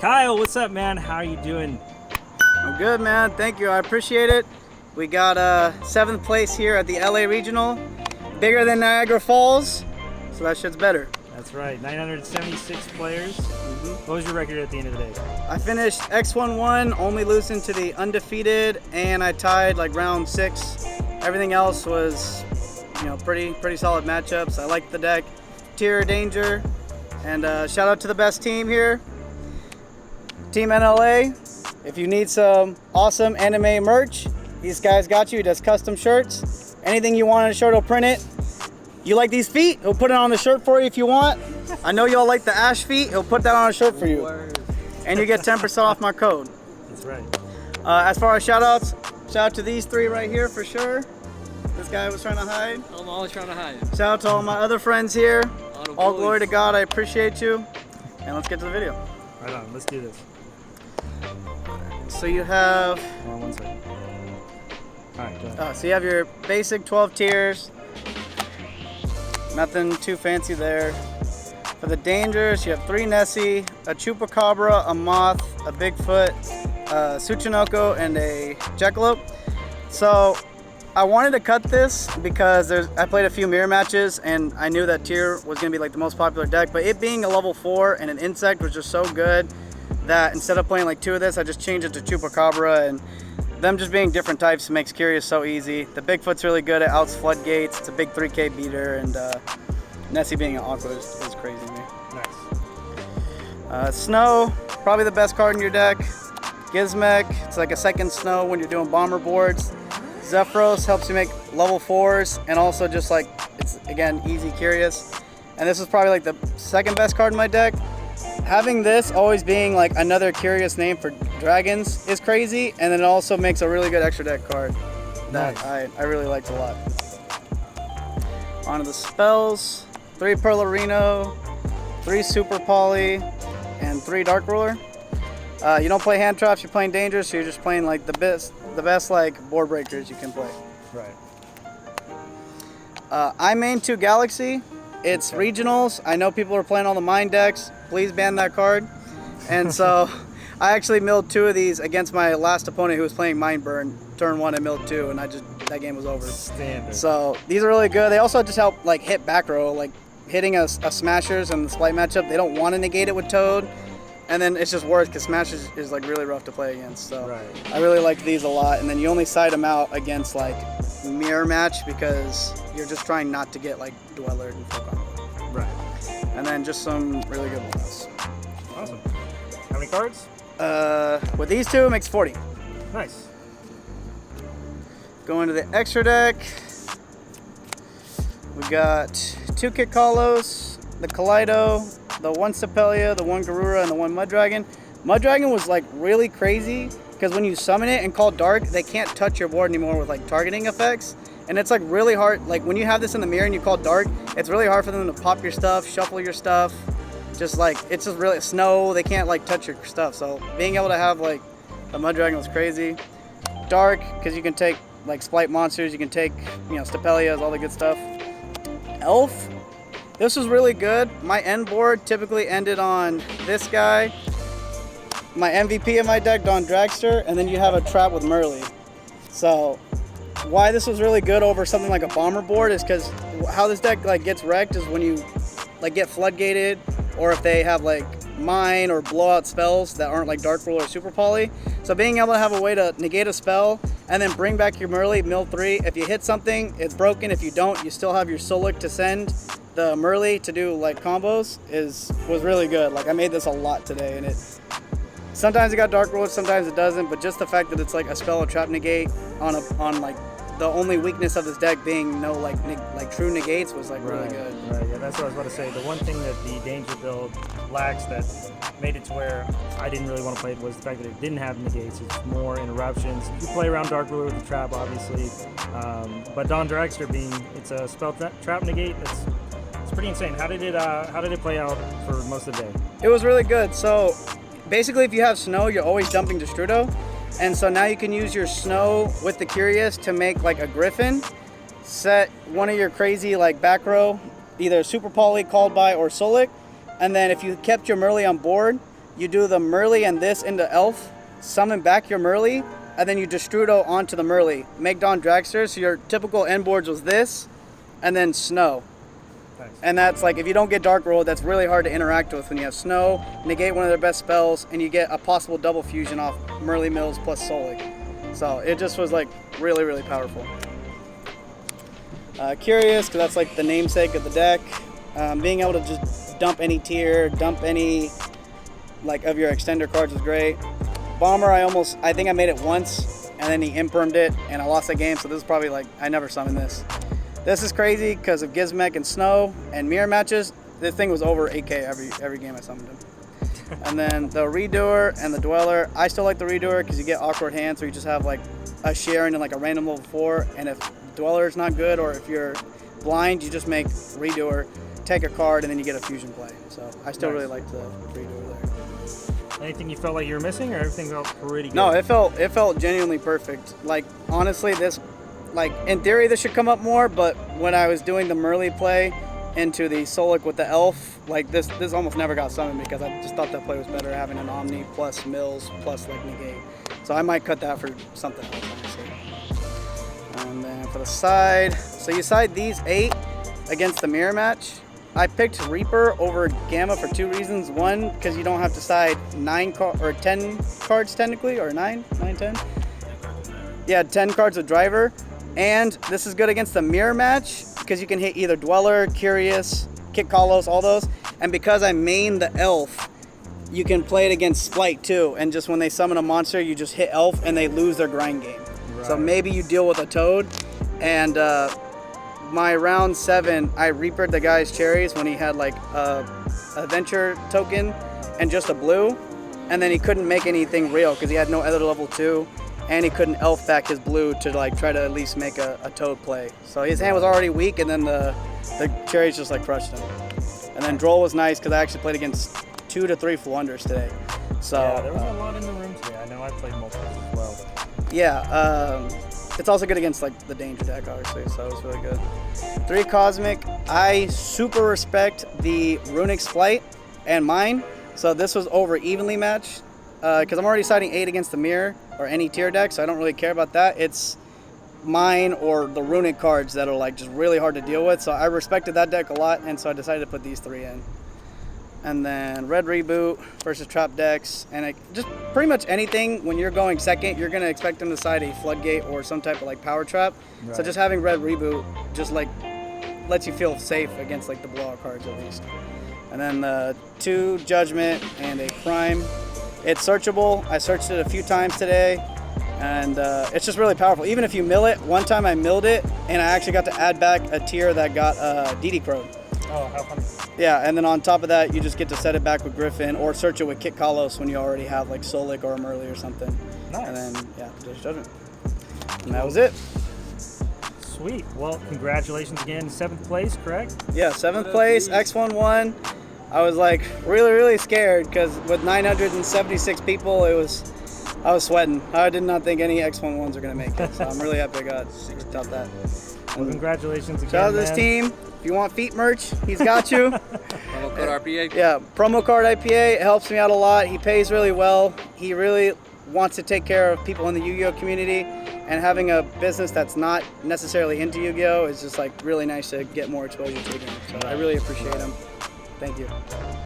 Kyle, what's up, man? How are you doing? I'm good, man. Thank you. I appreciate it. We got 7th place here at the LA Regional. Bigger than Niagara Falls, so that shit's better. That's right. 976 players. What was your record at the end of the day? I finished X1-1, only losing to the undefeated, and I tied like round 6. Everything else was, pretty solid matchups. I liked the deck. Tier Danger, and shout out to the best team here, Team NLA. If you need some awesome anime merch, these guys got you. He does custom shirts. Anything you want on a shirt, he'll print it. You like these feet? He'll put it on the shirt for you if you want. I know y'all like the Ash feet. He'll put that on a shirt for you. And you get 10% off my code. That's right. As far as shout outs, shout out to these 3 right here for sure. This guy was trying to hide. I'm always trying to hide. Shout out to all my other friends here. All glory to God, I appreciate you. And let's get to the video. Right on, let's do this. So you have... Hold on one second. Alright, go ahead. So you have your basic 12 tiers. Nothing too fancy there. For the dangers, you have 3 Nessie, a Chupacabra, a Moth, a Bigfoot, a Tsuchinoko, and a Jackalope. So I wanted to cut this because I played a few mirror matches and I knew that tier was going to be like the most popular deck, but it being a level 4 and an insect was just so good that instead of playing like 2 of this, I just changed it to Chupacabra, and them just being different types makes Curious so easy. The Bigfoot's really good at outs floodgates. It's a big 3K beater, and Nessie being an Aqua is crazy to me. Nice. Snow, probably the best card in your deck. Gizmek, it's like a second Snow when you're doing bomber boards. Zephyros helps you make level 4s, and also just like, it's again, easy Curious. And this is probably like the 2nd best card in my deck. Having this always being like another Curious name for dragons is crazy, and then it also makes a really good extra deck card that Nice. I really liked a lot. On to the spells, 3 Perlarino, 3 Super Poly, and 3 Dark Ruler. You don't play hand traps, you're playing dangerous, so you're just playing like the best like board breakers you can play. Right. I main 2 Galaxy. It's regionals. I know people are playing all the mine decks. Please ban that card. And so I actually milled 2 of these against my last opponent who was playing Mind Burn. Turn 1 I milled 2, and that game was over. Standard. So these are really good. They also just help like hit back row, like hitting a Smashers and the Splight matchup. They don't want to negate it with Toad. And then it's just worse because Smashers is like really rough to play against. So Right. I really liked these a lot. And then you only side them out against like mirror match because you're just trying not to get like Dweller and full combo. Right. And then just some really good ones. Awesome. How many cards? With these 2, it makes 40. Nice. Going to the extra deck, we got 2 Kikalos, the Kaleido, the 1 Stapelia, the 1 Garura, and the 1 Muddragon. Muddragon was like really crazy because when you summon it and call Dark, they can't touch your board anymore with like targeting effects. And it's like really hard, like when you have this in the mirror and you call Dark, it's really hard for them to pop your stuff, shuffle your stuff. Just like, it's just really snow, they can't like touch your stuff. So being able to have like a Muddragon was crazy. Dark, because you can take like Splight monsters, you can take, Stapelias, all the good stuff. Elf, this was really good. My end board typically ended on this guy, my MVP in my deck, Don Dragster, and then you have a trap with Merly. So why this was really good over something like a bomber board is because how this deck like gets wrecked is when you like get floodgated, or if they have like mine or blowout spells that aren't like Dark Ruler or Super Poly. So being able to have a way to negate a spell and then bring back your Merly, mill 3. If you hit something, it's broken. If you don't, you still have your Solik to send the Merly to do like combos was really good. Like I made this a lot today, and sometimes it got Dark Ruler, sometimes it doesn't, but just the fact that it's like a spell or trap negate on like the only weakness of this deck being no like true negates was like really good. Right, yeah, that's what I was about to say. The one thing that the Danger build lacks that made it to where I didn't really want to play it was the fact that it didn't have negates. It's more interruptions. You play around Dark Ruler with the trap, obviously, but Don Dragster it's a spell trap negate. It's pretty insane. How did it play out for most of the day? It was really good. So basically, if you have snow, you're always dumping Destrudo. And so now you can use your snow with the Curious to make like a Griffin, set one of your crazy like back row, either Super Poly, Called By, or Solik, and then if you kept your Merly on board, you do the Merly and this into Elf, summon back your Merly, and then you Destrudo onto the Merly. Make Dawn Dragster, so your typical end boards was this, and then Snow. Nice. And that's like, if you don't get Dark World, that's really hard to interact with when you have Snow, negate one of their best spells, and you get a possible double fusion off Merly Mills plus Solic. So it just was like really, really powerful. Curious, because that's like the namesake of the deck. Being able to just dump any tier, dump any like of your extender cards was great. Bomber, I think I made it once, and then he impermed it, and I lost that game, so this is probably like, I never summoned this. This is crazy, because of Gizmek and Snow, and mirror matches, this thing was over 8k every game I summoned him. And then the Redoer and the Dweller, I still like the Redoer, because you get awkward hands, where you just have like a Sharon and like a random level 4, and if Dweller is not good, or if you're blind, you just make Redoer, take a card, and then you get a fusion play. So I still really like the Redoer there. Anything you felt like you were missing, or everything felt pretty good? No, it felt genuinely perfect. Like, honestly, this, like, in theory this should come up more, but when I was doing the Merly play into the Solic with the Elf, like this almost never got summoned, because I just thought that play was better having an Omni plus Mills plus like negate. So I might cut that for something else, honestly. And then for the side, so you side these 8 against the mirror match. I picked Reaper over Gamma for 2 reasons. One, because you don't have to side 10 cards technically, or 9, 10? Yeah, 10 cards with Driver. And this is good against the mirror match, because you can hit either Dweller, Curious, Kick Kalos, all those. And because I main the Elf, you can play it against Splight too. And just when they summon a monster, you just hit Elf and they lose their grind game. Right. So maybe you deal with a Toad. And my round 7, I Reapered the guy's cherries when he had like a Venture token and just a blue. And then he couldn't make anything real because he had no other level 2. And he couldn't elf back his blue to like try to at least make a Toad play. So his hand was already weak, and then the cherries just like crushed him. And then Droll was nice because I actually played against 2 to 3 full unders today. So yeah, there was a lot in the room today. I know I played multiple as well. Yeah, it's also good against like the Danger deck, obviously. So it was really good. 3 Cosmic. I super respect the Runic Splight and mine. So this was over evenly matched. Because I'm already siding 8 against the mirror or any tier deck, so I don't really care about that. It's mine or the Runic cards that are like just really hard to deal with. So I respected that deck a lot, and so I decided to put these 3 in. And then Red Reboot versus Trap decks, and just pretty much anything when you're going second, you're gonna expect them to side a Floodgate or some type of like Power Trap. Right. So just having Red Reboot just like lets you feel safe against like the blowout cards at least. And then the 2 Judgment and a Crime. It's searchable. I searched it a few times today, and it's just really powerful. Even if you mill it, one time I milled it, and I actually got to add back a tier that got DD Crowed. Oh, how fun. Yeah, and then on top of that, you just get to set it back with Griffin, or search it with Kick Kalos when you already have like Solic or a Merly or something. Nice. And then, yeah, just Judgment. And that was it. Sweet. Well, congratulations again. 7th place, correct? Yeah, 7th place, X11. I was like really, really scared because with 976 people, I was sweating. I did not think any X11s are going to make it, so I'm really happy I got that. Well, congratulations again, shout out to this team. If you want feet merch, he's got you. Promo code RPA. Yeah, promo card IPA. It helps me out a lot. He pays really well. He really wants to take care of people in the Yu-Gi-Oh community, and having a business that's not necessarily into Yu-Gi-Oh is just like really nice to get more exposure to the game. So I really appreciate him. Thank you.